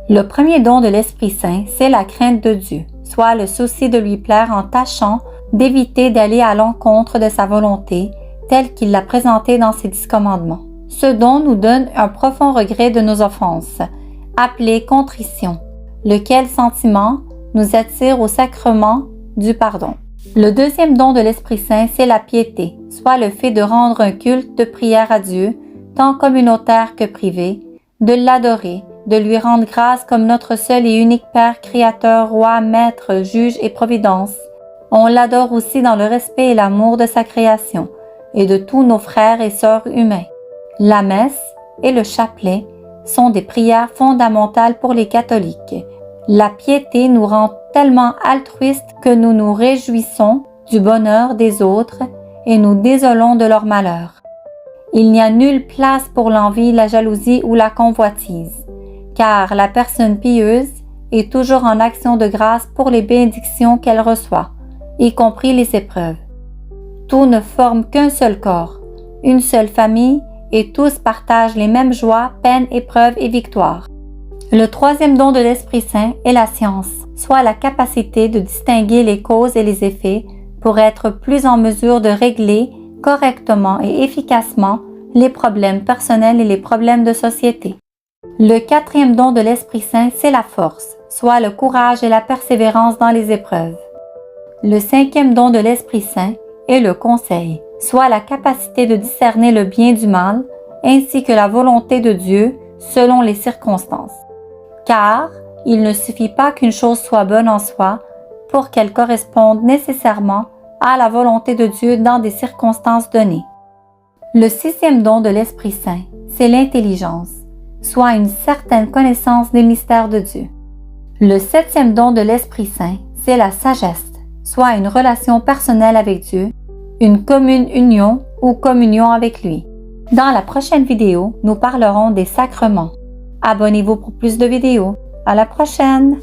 Le premier don de l'Esprit Saint, c'est la crainte de Dieu, soit le souci de lui plaire en tâchant d'éviter d'aller à l'encontre de sa volonté, telle qu'il l'a présentée dans ses 10 commandements. Ce don nous donne un profond regret de nos offenses, appelé contrition, lequel sentiment nous attire au sacrement du pardon. Le deuxième don de l'Esprit Saint, c'est la piété, soit le fait de rendre un culte de prière à Dieu, tant communautaire que privé, de l'adorer, de lui rendre grâce comme notre seul et unique Père, Créateur, Roi, Maître, Juge et Providence. On l'adore aussi dans le respect et l'amour de sa création et de tous nos frères et sœurs humains. La messe et le chapelet sont des prières fondamentales pour les catholiques. La piété nous rend tellement altruistes que nous nous réjouissons du bonheur des autres et nous désolons de leur malheur. Il n'y a nulle place pour l'envie, la jalousie ou la convoitise, car la personne pieuse est toujours en action de grâce pour les bénédictions qu'elle reçoit, y compris les épreuves. Tout ne forme qu'un seul corps, une seule famille, et tous partagent les mêmes joies, peines, épreuves et victoires. Le troisième don de l'Esprit Saint est la science, soit la capacité de distinguer les causes et les effets pour être plus en mesure de régler correctement et efficacement les problèmes personnels et les problèmes de société. Le quatrième don de l'Esprit Saint, c'est la force, soit le courage et la persévérance dans les épreuves. Le cinquième don de l'Esprit Saint est le conseil, soit la capacité de discerner le bien du mal, ainsi que la volonté de Dieu selon les circonstances. Car il ne suffit pas qu'une chose soit bonne en soi pour qu'elle corresponde nécessairement à la volonté de Dieu dans des circonstances données. Le sixième don de l'Esprit Saint, c'est l'intelligence, soit une certaine connaissance des mystères de Dieu. Le septième don de l'Esprit Saint, c'est la sagesse, soit une relation personnelle avec Dieu, une commune union ou communion avec lui. Dans la prochaine vidéo, nous parlerons des sacrements. Abonnez-vous pour plus de vidéos. À la prochaine!